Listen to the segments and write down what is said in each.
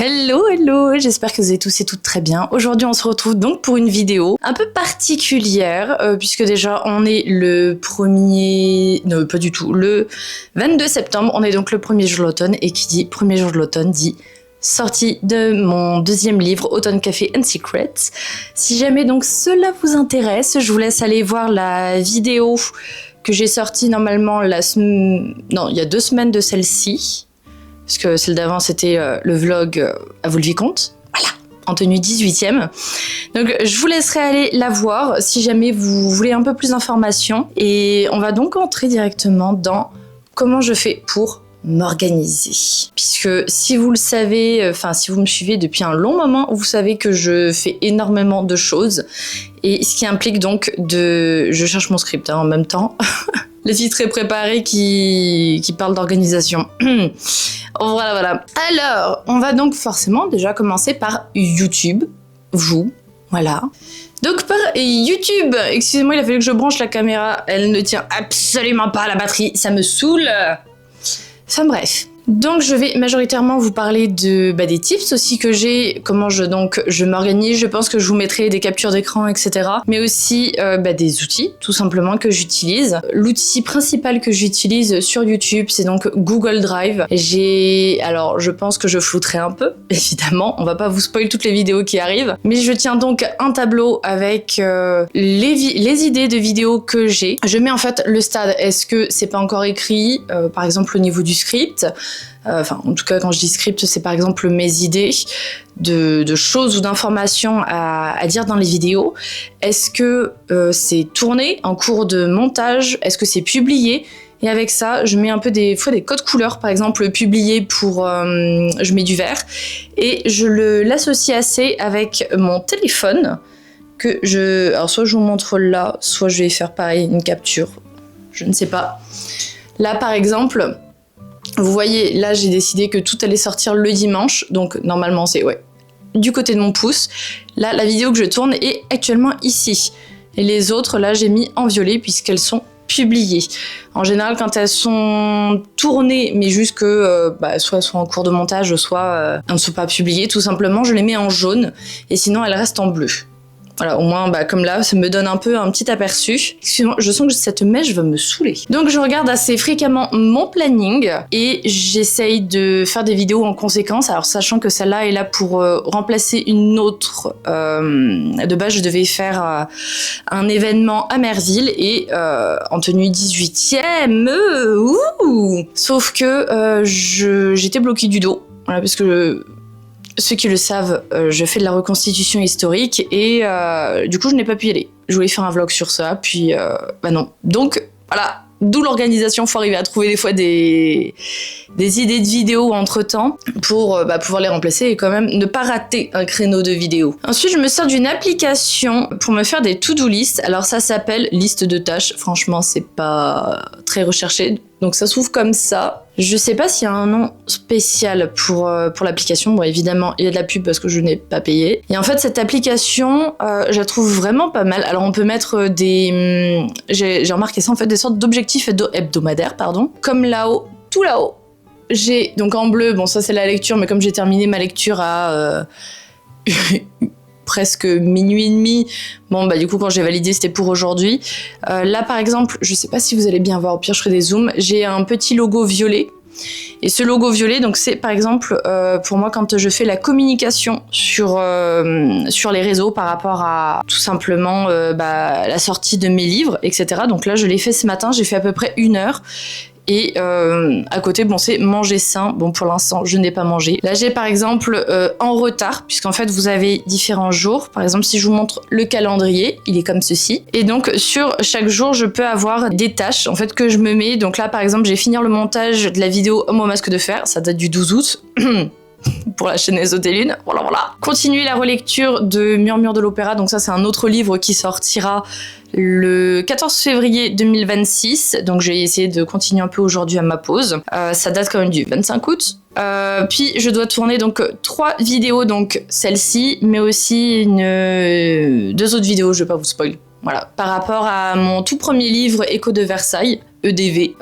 Hello, hello, j'espère que vous allez tous et toutes très bien. Aujourd'hui, on se retrouve donc pour une vidéo un peu particulière, puisque déjà, on est le 1er... Non, pas du tout, le 22 septembre. On est donc le premier jour de l'automne, et qui dit premier jour de l'automne dit sortie de mon deuxième livre, Autumn Café and Secrets. Si jamais donc cela vous intéresse, je vous laisse aller voir la vidéo que j'ai sortie normalement il y a 2 semaines de celle-ci. Parce que celle d'avant, c'était le vlog à vous le vicomte. Voilà, en tenue 18e. Donc, je vous laisserai aller la voir si jamais vous voulez un peu plus d'informations. Et on va donc entrer directement dans comment je fais pour m'organiser. Puisque si vous le savez, si vous me suivez depuis un long moment, vous savez que je fais énormément de choses. Et ce qui implique donc Je cherche mon script en même temps. Les filles très préparées qui parlent d'organisation. Voilà. Alors, on va donc forcément déjà commencer par YouTube. Voilà. Donc par YouTube, excusez-moi, il a fallu que je branche la caméra. Elle ne tient absolument pas à la batterie, ça me saoule. Enfin bref. Donc je vais majoritairement vous parler des tips aussi que j'ai, comment je m'organise. Je pense que je vous mettrai des captures d'écran, etc. Mais aussi des outils, tout simplement, que j'utilise. L'outil principal que j'utilise sur YouTube, c'est donc Google Drive. Alors je pense que je flouterai un peu, évidemment. On va pas vous spoiler toutes les vidéos qui arrivent. Mais je tiens donc un tableau avec les idées de vidéos que j'ai. Je mets en fait le stade. Est-ce que c'est pas encore écrit, par exemple au niveau du script. En tout cas, quand je dis script, c'est par exemple mes idées de choses ou d'informations à dire dans les vidéos. Est-ce que c'est tourné en cours de montage? Est-ce que c'est publié? Et avec ça, je mets un peu des codes couleurs, par exemple publié pour... je mets du vert. Et je l'associe assez avec mon téléphone. Alors soit je vous montre là, soit je vais faire pareil, une capture. Je ne sais pas. Là, par exemple... Vous voyez, là j'ai décidé que tout allait sortir le dimanche, donc normalement c'est du côté de mon pouce. Là, la vidéo que je tourne est actuellement ici. Et les autres, là j'ai mis en violet puisqu'elles sont publiées. En général, quand elles sont tournées, mais juste que soit elles sont en cours de montage, soit elles ne sont pas publiées, tout simplement, je les mets en jaune et sinon elles restent en bleu. Voilà, au moins, comme là, ça me donne un peu un petit aperçu. Excusez-moi, je sens que cette mèche va me saouler. Donc, je regarde assez fréquemment mon planning et j'essaye de faire des vidéos en conséquence. Alors, sachant que celle-là est là pour remplacer une autre. De base, je devais faire un événement à Merville et en tenue 18e. Sauf que j'étais bloquée du dos. Voilà, parce que... Ceux qui le savent, je fais de la reconstitution historique et du coup je n'ai pas pu y aller. Je voulais faire un vlog sur ça, puis non. Donc voilà, d'où l'organisation, faut arriver à trouver des fois des idées de vidéos entre temps pour pouvoir les remplacer et quand même ne pas rater un créneau de vidéo. Ensuite, je me sers d'une application pour me faire des to-do list. Alors ça s'appelle liste de tâches. Franchement, c'est pas très recherché. Donc ça s'ouvre comme ça. Je sais pas s'il y a un nom spécial pour l'application. Bon, évidemment, il y a de la pub parce que je n'ai pas payé. Et en fait, cette application, je la trouve vraiment pas mal. Alors, on peut mettre j'ai remarqué ça, en fait, des sortes d'objectifs hebdomadaires, pardon. Comme là-haut, tout là-haut. J'ai, donc en bleu, bon, ça c'est la lecture, mais comme j'ai terminé ma lecture à... presque minuit et demi. Bon, du coup, quand j'ai validé, c'était pour aujourd'hui. Là, par exemple, je sais pas si vous allez bien voir, au pire, je ferai des zooms. J'ai un petit logo violet. Et ce logo violet, donc c'est par exemple, pour moi, quand je fais la communication sur les réseaux par rapport à tout simplement la sortie de mes livres, etc. Donc là, je l'ai fait ce matin, j'ai fait à peu près 1 heure. Et à côté, bon, c'est manger sain. Bon, pour l'instant, je n'ai pas mangé. Là, j'ai par exemple en retard, puisqu'en fait, vous avez différents jours. Par exemple, si je vous montre le calendrier, il est comme ceci. Et donc, sur chaque jour, je peux avoir des tâches, en fait, que je me mets. Donc là, par exemple, j'ai fini le montage de la vidéo Homme au masque de fer. Ça date du 12 août. Pour la chaîne Ésotélune, voilà. Continuer la relecture de Murmure de l'Opéra, donc ça c'est un autre livre qui sortira le 14 février 2026, donc j'ai essayé de continuer un peu aujourd'hui à ma pause. Ça date quand même du 25 août. Puis je dois tourner donc 3 vidéos, donc celle-ci, mais aussi 2 autres vidéos, je vais pas vous spoiler. Voilà, par rapport à mon tout premier livre Écho de Versailles, EDV,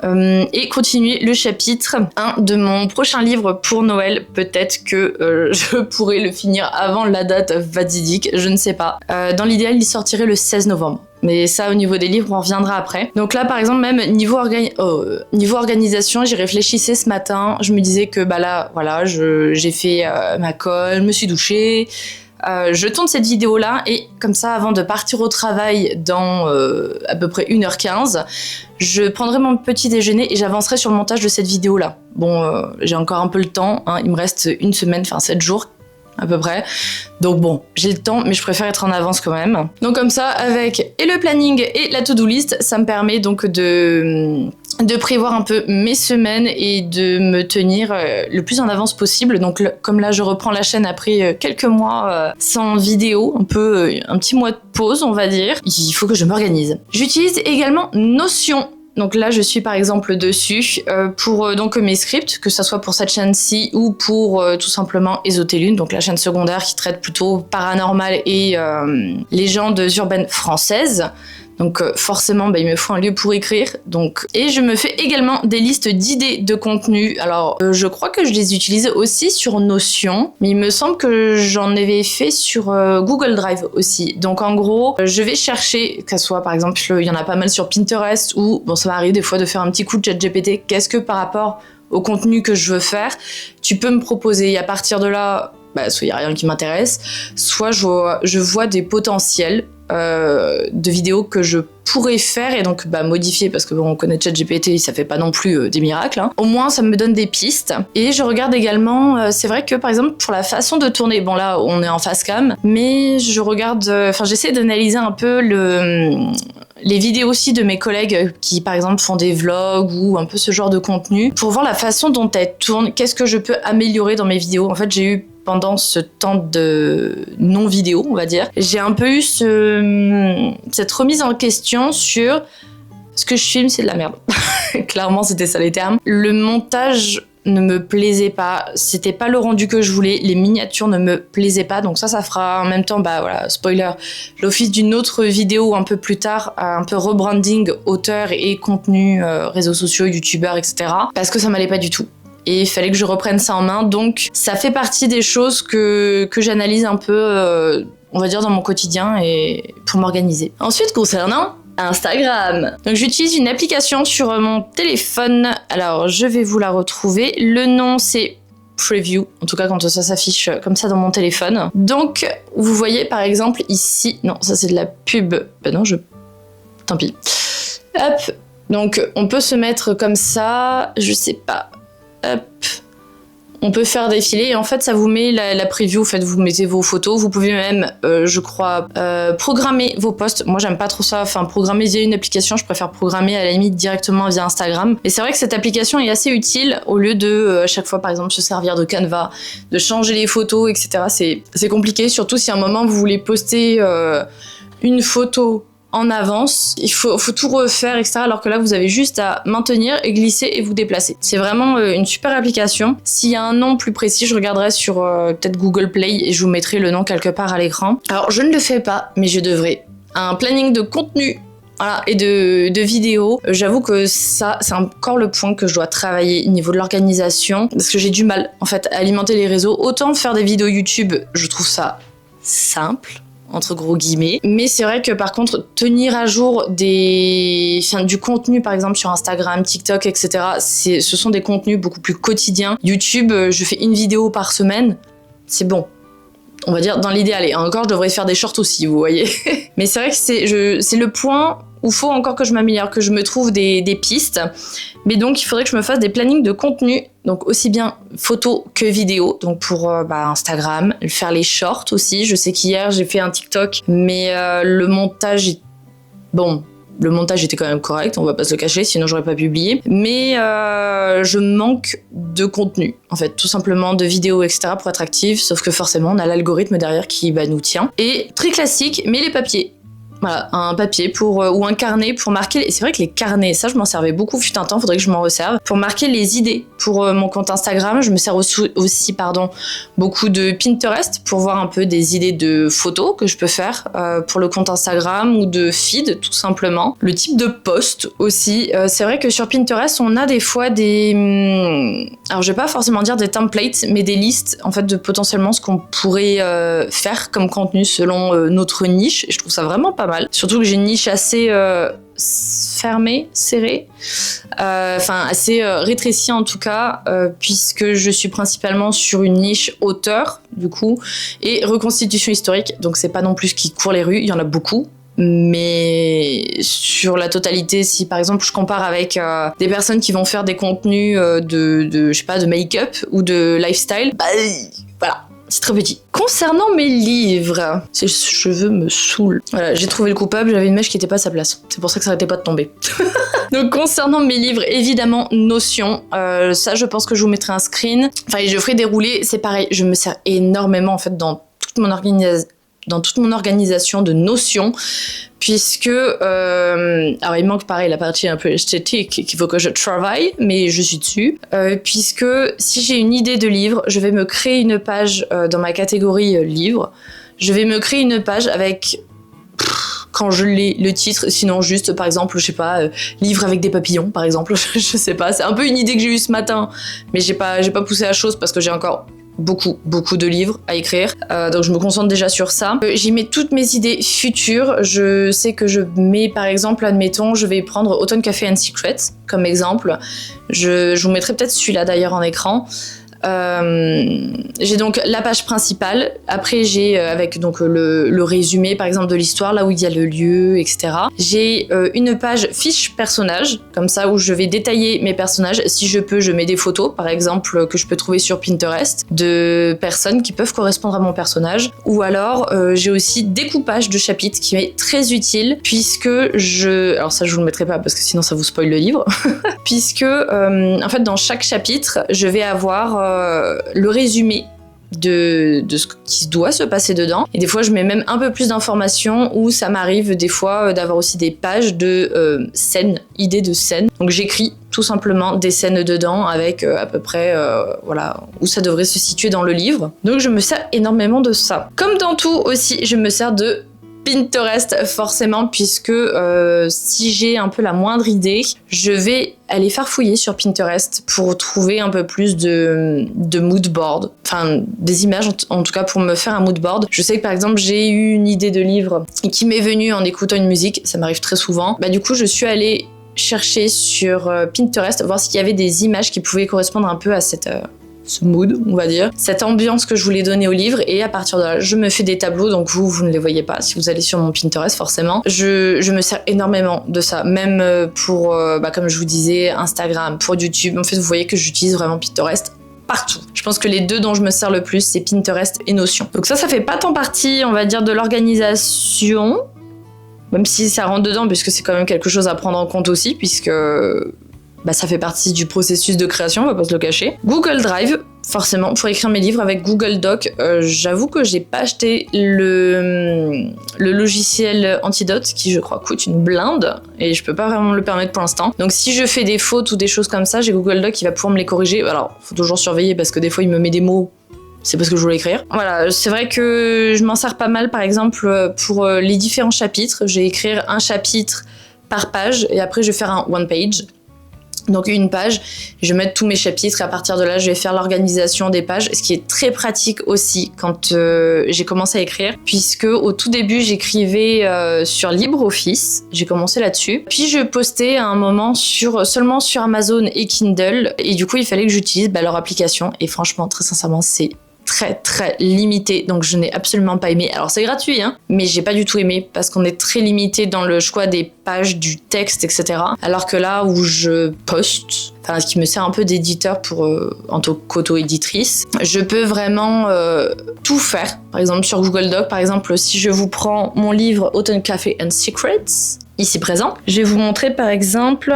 et continuer le chapitre 1 de mon prochain livre pour Noël. Peut-être que je pourrais le finir avant la date fatidique, je ne sais pas. Dans l'idéal, il sortirait le 16 novembre. Mais ça, au niveau des livres, on reviendra après. Donc là, par exemple, même niveau organisation, j'y réfléchissais ce matin. Je me disais que bah là, voilà, j'ai fait ma colle, me suis douchée. Je tourne cette vidéo-là et comme ça, avant de partir au travail dans à peu près 1h15, je prendrai mon petit déjeuner et j'avancerai sur le montage de cette vidéo-là. Bon, j'ai encore un peu le temps, hein, il me reste une semaine, enfin 7 jours à peu près. Donc bon, j'ai le temps, mais je préfère être en avance quand même. Donc comme ça, avec et le planning et la to-do list, ça me permet donc de prévoir un peu mes semaines et de me tenir le plus en avance possible. Donc comme là, je reprends la chaîne après quelques mois sans vidéo, un petit mois de pause, on va dire. Il faut que je m'organise. J'utilise également Notion. Donc là, je suis par exemple dessus pour donc mes scripts, que ce soit pour cette chaîne-ci ou pour tout simplement Ésotélune, donc la chaîne secondaire qui traite plutôt paranormal et légendes urbaines françaises. Donc forcément, il me faut un lieu pour écrire. Et je me fais également des listes d'idées de contenu. Alors, je crois que je les utilise aussi sur Notion, mais il me semble que j'en avais fait sur Google Drive aussi. Donc en gros, je vais chercher, que ce soit par exemple, il y en a pas mal sur Pinterest, ou bon, ça m'arrive des fois de faire un petit coup de ChatGPT. Qu'est-ce que par rapport au contenu que je veux faire, tu peux me proposer. Et à partir de là, soit il n'y a rien qui m'intéresse, soit je vois des potentiels de vidéos que je pourrais faire et donc modifier, parce que bon, on connaît ChatGPT, ça fait pas non plus des miracles, hein. Au moins ça me donne des pistes. Et je regarde également, c'est vrai que par exemple pour la façon de tourner, bon là on est en face cam, mais je regarde, j'essaie d'analyser un peu les vidéos aussi de mes collègues qui par exemple font des vlogs ou un peu ce genre de contenu, pour voir la façon dont elles tournent, qu'est-ce que je peux améliorer dans mes vidéos. En fait, j'ai eu pendant ce temps de non-vidéo, on va dire, j'ai un peu eu cette remise en question sur ce que je filme, c'est de la merde. Clairement, c'était ça les termes. Le montage ne me plaisait pas, c'était pas le rendu que je voulais, les miniatures ne me plaisaient pas, donc ça fera en même temps, voilà, spoiler, l'office d'une autre vidéo un peu plus tard, un peu rebranding auteur et contenu, réseaux sociaux, youtubeurs, etc. Parce que ça m'allait pas du tout. Et il fallait que je reprenne ça en main, donc ça fait partie des choses que j'analyse un peu, on va dire, dans mon quotidien et pour m'organiser. Ensuite, concernant Instagram. Donc j'utilise une application sur mon téléphone, alors je vais vous la retrouver. Le nom c'est Preview, en tout cas quand ça s'affiche comme ça dans mon téléphone. Donc vous voyez par exemple ici, non ça c'est de la pub, non tant pis. Hop, donc on peut se mettre comme ça, je sais pas. Hop, on peut faire défiler et en fait ça vous met la preview, en fait vous mettez vos photos, vous pouvez même je crois programmer vos posts. Moi j'aime pas trop ça, programmer via une application, je préfère programmer à la limite directement via Instagram. Et c'est vrai que cette application est assez utile au lieu de à chaque fois par exemple se servir de Canva, de changer les photos, etc. C'est compliqué, surtout si à un moment vous voulez poster une photo en avance, il faut tout refaire, etc. Alors que là, vous avez juste à maintenir et glisser et vous déplacer. C'est vraiment une super application. S'il y a un nom plus précis, je regarderai sur peut-être Google Play et je vous mettrai le nom quelque part à l'écran. Alors, je ne le fais pas, mais je devrais. Un planning de contenu, voilà, et de vidéos. J'avoue que ça, c'est encore le point que je dois travailler au niveau de l'organisation, parce que j'ai du mal, en fait, à alimenter les réseaux. Autant faire des vidéos YouTube, je trouve ça simple, entre gros guillemets. Mais c'est vrai que par contre, tenir à jour du contenu par exemple sur Instagram, TikTok, etc. Ce sont des contenus beaucoup plus quotidiens. YouTube, je fais une vidéo par semaine, c'est bon. On va dire dans l'idéal. Et encore, je devrais faire des shorts aussi, vous voyez. Mais c'est vrai que c'est le point où il faut encore que je m'améliore, que je me trouve des pistes. Mais donc, il faudrait que je me fasse des plannings de contenu, donc aussi bien photos que vidéos. Donc pour Instagram, faire les shorts aussi. Je sais qu'hier, j'ai fait un TikTok, mais le montage était quand même correct, on va pas se le cacher, sinon j'aurais pas publié. Mais je manque de contenu, en fait, tout simplement de vidéos, etc. pour être active, sauf que forcément, on a l'algorithme derrière qui nous tient. Et très classique, mais les papiers. Voilà, un papier ou un carnet pour marquer. Et c'est vrai que les carnets, ça je m'en servais beaucoup, fut un temps, faudrait que je m'en resserve. Pour marquer les idées pour mon compte Instagram, je me sers aussi beaucoup de Pinterest pour voir un peu des idées de photos que je peux faire pour le compte Instagram ou de feed tout simplement. Le type de post aussi. C'est vrai que sur Pinterest, on a des fois alors je vais pas forcément dire des templates, mais des listes en fait de potentiellement ce qu'on pourrait faire comme contenu selon notre niche. Et je trouve ça vraiment pas mal. Surtout que j'ai une niche assez fermée, serrée, assez rétrécie en tout cas, puisque je suis principalement sur une niche auteur du coup et reconstitution historique. Donc c'est pas non plus ce qui court les rues, il y en a beaucoup. Mais sur la totalité, si par exemple je compare avec des personnes qui vont faire des contenus je sais pas, de make-up ou de lifestyle, bah voilà. C'est très petit. Concernant mes livres, ces cheveux me saoulent. Voilà, j'ai trouvé le coupable, j'avais une mèche qui était pas à sa place. C'est pour ça que ça arrêtait pas de tomber. Donc concernant mes livres, évidemment, Notion. Ça, je pense que je vous mettrai un screen. Enfin, je ferai dérouler. C'est pareil, je me sers énormément en fait dans toute mon organisation de Notion, puisque alors il manque pareil la partie un peu esthétique qu'il faut que je travaille, mais je suis dessus, puisque si j'ai une idée de livre, je vais me créer une page dans ma catégorie livre, je vais me créer une page avec quand je l'ai le titre, sinon juste par exemple je sais pas, livre avec des papillons par exemple, je sais pas, c'est un peu une idée que j'ai eue ce matin, mais j'ai pas poussé la chose parce que j'ai encore beaucoup de livres à écrire, donc je me concentre déjà sur ça. J'y mets toutes mes idées futures. Je sais que je mets par exemple, admettons, je vais prendre Autumn Café and Secrets comme exemple. Je vous mettrai peut-être celui-là d'ailleurs en écran. J'ai donc la page principale, après j'ai avec donc le résumé par exemple de l'histoire, là où il y a le lieu, etc. J'ai une page fiche personnage, comme ça où je vais détailler mes personnages. Si je peux, je mets des photos par exemple que je peux trouver sur Pinterest de personnes qui peuvent correspondre à mon personnage, ou alors j'ai aussi découpage de chapitres qui est très utile, puisque alors ça je vous le mettrai pas parce que sinon ça vous spoil le livre puisque en fait dans chaque chapitre je vais avoir le résumé de ce qui doit se passer dedans, et des fois je mets même un peu plus d'informations, où ça m'arrive des fois d'avoir aussi des pages de scènes, idées de scènes, donc j'écris tout simplement des scènes dedans avec à peu près voilà où ça devrait se situer dans le livre. Donc je me sers énormément de ça. Comme dans tout aussi, je me sers de Pinterest forcément, puisque si j'ai un peu la moindre idée, je vais aller farfouiller sur Pinterest pour trouver un peu plus de mood board, enfin des images en tout cas pour me faire un mood board. Je sais que par exemple j'ai eu une idée de livre qui m'est venue en écoutant une musique, ça m'arrive très souvent. Bah du coup je suis allée chercher sur Pinterest, voir s'il y avait des images qui pouvaient correspondre un peu à ce mood, on va dire, cette ambiance que je voulais donner au livre, et à partir de là, je me fais des tableaux, donc vous ne les voyez pas si vous allez sur mon Pinterest forcément. Je me sers énormément de ça, même pour, comme je vous disais, Instagram, pour YouTube. En fait, vous voyez que j'utilise vraiment Pinterest partout. Je pense que les deux dont je me sers le plus, c'est Pinterest et Notion. Donc ça fait pas tant partie, on va dire, de l'organisation, même si ça rentre dedans, puisque c'est quand même quelque chose à prendre en compte aussi, puisque ça fait partie du processus de création, on va pas se le cacher. Google Drive, forcément, pour écrire mes livres avec Google Doc. J'avoue que j'ai pas acheté le logiciel Antidote, qui je crois coûte une blinde, et je peux pas vraiment me le permettre pour l'instant. Donc si je fais des fautes ou des choses comme ça, j'ai Google Doc qui va pouvoir me les corriger. Alors, faut toujours surveiller parce que des fois il me met des mots, c'est parce que je voulais écrire. Voilà, c'est vrai que je m'en sers pas mal, par exemple, pour les différents chapitres. Je vais écrire un chapitre par page, et après je vais faire un one page. Donc une page, je vais mettre tous mes chapitres, et à partir de là, je vais faire l'organisation des pages, ce qui est très pratique aussi quand j'ai commencé à écrire, puisque au tout début, j'écrivais sur LibreOffice, j'ai commencé là-dessus. Puis je postais à un moment seulement sur Amazon et Kindle, et du coup, il fallait que j'utilise leur application, et franchement, très sincèrement, c'est très limité, donc je n'ai absolument pas aimé. Alors c'est gratuit, mais j'ai pas du tout aimé, parce qu'on est très limité dans le choix des pages, du texte, etc. Alors que là où je poste, ce qui me sert un peu d'éditeur en tant qu'auto-éditrice, je peux vraiment tout faire. Par exemple sur Google Doc, par exemple, si je vous prends mon livre Autumn Café and Secrets, ici présent, je vais vous montrer par exemple.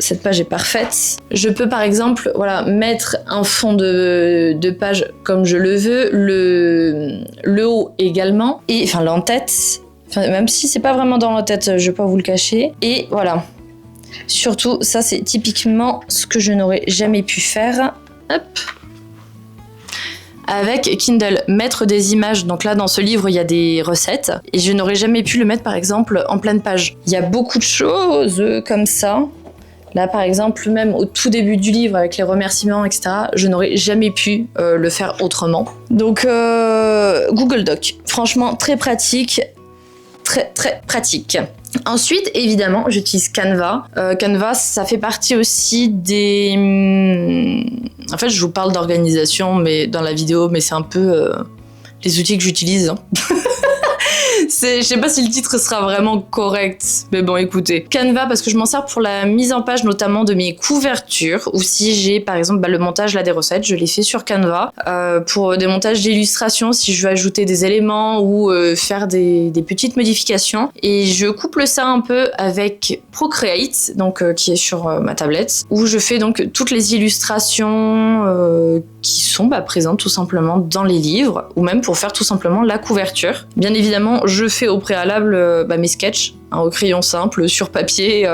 Cette page est parfaite. Je peux par exemple mettre un fond de page comme je le veux, le haut également, et l'en-tête, Enfin, même si c'est pas vraiment dans la tête, je vais pas vous le cacher. Et voilà. Surtout, ça c'est typiquement ce que je n'aurais jamais pu faire. Hop. Avec Kindle, mettre des images. Donc là, dans ce livre, il y a des recettes. Et je n'aurais jamais pu le mettre, par exemple, en pleine page. Il y a beaucoup de choses comme ça. Là, par exemple, même au tout début du livre, avec les remerciements, etc., je n'aurais jamais pu le faire autrement. Donc, Google Doc. Franchement, très pratique. Très, très pratique. Ensuite, évidemment, j'utilise Canva. Canva, ça fait partie aussi des... En fait, je vous parle d'organisation mais dans la vidéo, mais c'est un peu les outils que j'utilise. Hein. Je sais pas si le titre sera vraiment correct, mais bon, écoutez. Canva, parce que je m'en sers pour la mise en page, notamment de mes couvertures, ou si j'ai, par exemple, le montage là des recettes, je les fais sur Canva. Pour des montages d'illustrations, si je veux ajouter des éléments ou faire des petites modifications. Et je couple ça un peu avec Procreate, donc qui est sur ma tablette, où je fais donc toutes les illustrations qui sont présentes tout simplement dans les livres, ou même pour faire tout simplement la couverture. Bien évidemment, je fais au préalable mes sketchs, au crayon simple, sur papier,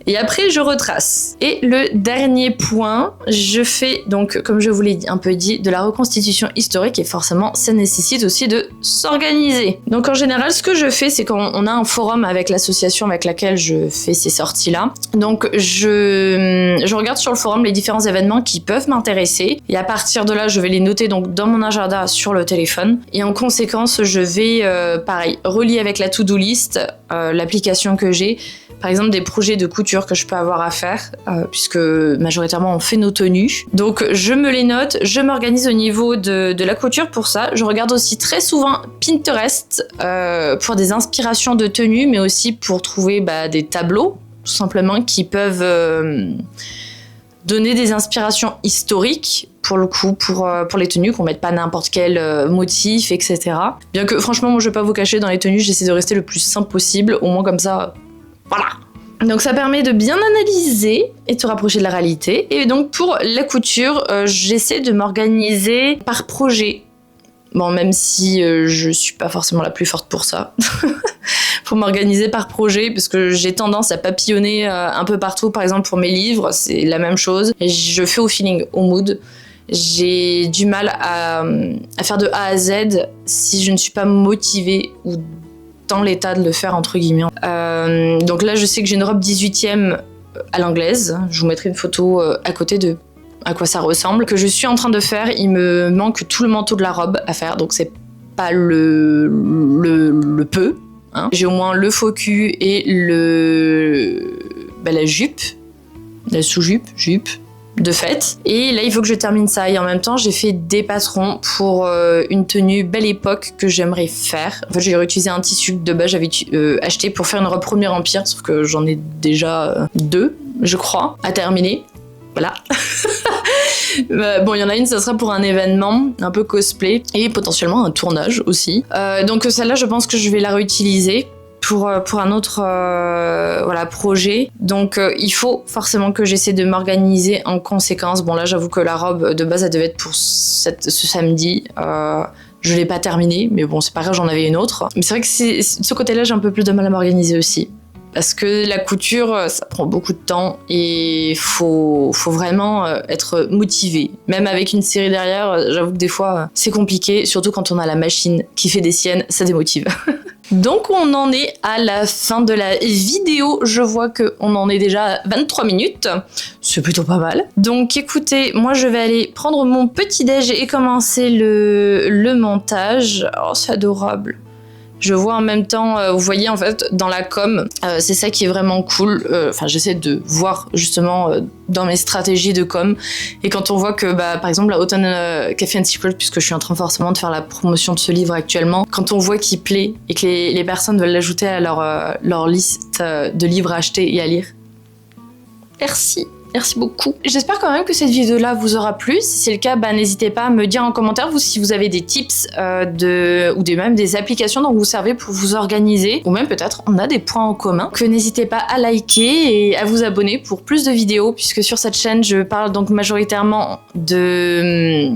et après je retrace. Et le dernier point, je fais donc, comme je vous l'ai un peu dit, de la reconstitution historique, et forcément ça nécessite aussi de s'organiser. Donc en général, ce que je fais, c'est quand on a un forum avec l'association avec laquelle je fais ces sorties-là, donc je regarde sur le forum les différents événements qui peuvent m'intéresser, et à partir de là, je vais les noter donc dans mon agenda sur le téléphone, et en conséquence, je vais, pareil, relier avec la to-do list, l'application que j'ai, par exemple des projets de couture que je peux avoir à faire, puisque majoritairement on fait nos tenues. Donc je me les note, je m'organise au niveau de la couture pour ça. Je regarde aussi très souvent Pinterest pour des inspirations de tenues, mais aussi pour trouver des tableaux, tout simplement, qui peuvent donner des inspirations historiques, pour le coup, pour les tenues, qu'on mette pas n'importe quel motif, etc. Bien que franchement, moi je vais pas vous cacher, dans les tenues, j'essaie de rester le plus simple possible, au moins comme ça, voilà. Donc ça permet de bien analyser et de se rapprocher de la réalité. Et donc pour la couture, j'essaie de m'organiser par projet. Bon, même si je suis pas forcément la plus forte pour ça. Faut m'organiser par projet, parce que j'ai tendance à papillonner un peu partout. Par exemple, pour mes livres, c'est la même chose. Et je fais au feeling, au mood. J'ai du mal à faire de A à Z si je ne suis pas motivée ou dans l'état de le faire, entre guillemets. Donc là, je sais que j'ai une robe 18e à l'anglaise. Je vous mettrai une photo à côté de à quoi ça ressemble, que je suis en train de faire. Il me manque tout le manteau de la robe à faire, donc c'est pas le peu. Hein. J'ai au moins le faux cul et la jupe, la sous-jupe, de fête. Et là, il faut que je termine ça. Et en même temps, j'ai fait des patrons pour une tenue Belle Époque que j'aimerais faire. En fait, j'ai réutilisé un tissu que de base j'avais acheté pour faire une robe Premier Empire, sauf que j'en ai déjà 2, je crois, à terminer. Voilà. Bon, il y en a une, ça sera pour un événement, un peu cosplay, et potentiellement un tournage aussi. Donc celle-là, je pense que je vais la réutiliser pour un autre projet. Donc il faut forcément que j'essaie de m'organiser en conséquence. Bon là, j'avoue que la robe de base, elle devait être pour ce samedi. Je l'ai pas terminée, mais bon, c'est pas grave, j'en avais une autre. Mais c'est vrai que de ce côté-là, j'ai un peu plus de mal à m'organiser aussi. Parce que la couture, ça prend beaucoup de temps et faut vraiment être motivé. Même avec une série derrière, j'avoue que des fois, c'est compliqué, surtout quand on a la machine qui fait des siennes, ça démotive. Donc on en est à la fin de la vidéo. Je vois qu'on en est déjà à 23 minutes. C'est plutôt pas mal. Donc écoutez, moi je vais aller prendre mon petit déj et commencer le montage. Oh, c'est adorable. Je vois en même temps, vous voyez en fait dans la com, c'est ça qui est vraiment cool. Enfin, j'essaie de voir justement dans mes stratégies de com. Et quand on voit que, par exemple, la Autumn Café and Secret, puisque je suis en train forcément de faire la promotion de ce livre actuellement, quand on voit qu'il plaît et que les personnes veulent l'ajouter à leur liste de livres à acheter et à lire, merci. Merci beaucoup. J'espère quand même que cette vidéo-là vous aura plu. Si c'est le cas, n'hésitez pas à me dire en commentaire si vous avez des tips ou même des applications dont vous servez pour vous organiser. Ou même peut-être on a des points en commun. Que n'hésitez pas à liker et à vous abonner pour plus de vidéos, puisque sur cette chaîne, je parle donc majoritairement des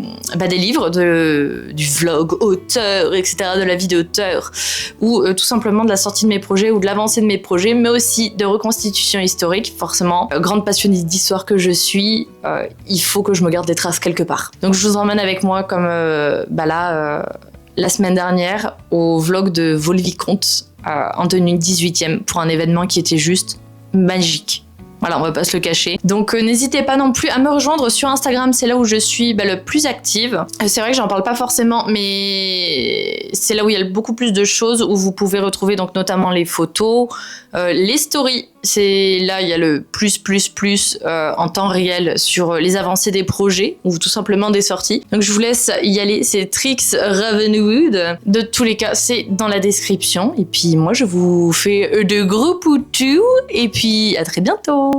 livres, du vlog auteur, etc., de la vie d'auteur, ou tout simplement de la sortie de mes projets ou de l'avancée de mes projets, mais aussi de reconstitution historique. Forcément, grande passionnée d'histoire que je suis, il faut que je me garde des traces quelque part. Donc je vous emmène avec moi comme la semaine dernière au vlog de Vaux-le-Vicomte en tenue 18e pour un événement qui était juste magique. Voilà, on va pas se le cacher. Donc n'hésitez pas non plus à me rejoindre sur Instagram, c'est là où je suis le plus active. C'est vrai que j'en parle pas forcément, mais c'est là où il y a beaucoup plus de choses, où vous pouvez retrouver donc notamment les photos, les stories. C'est là il y a le plus en temps réel sur les avancées des projets ou tout simplement des sorties. Donc je vous laisse y aller, c'est Trix Ravenwood. De tous les cas, c'est dans la description. Et puis moi je vous fais de gros poutous et puis à très bientôt.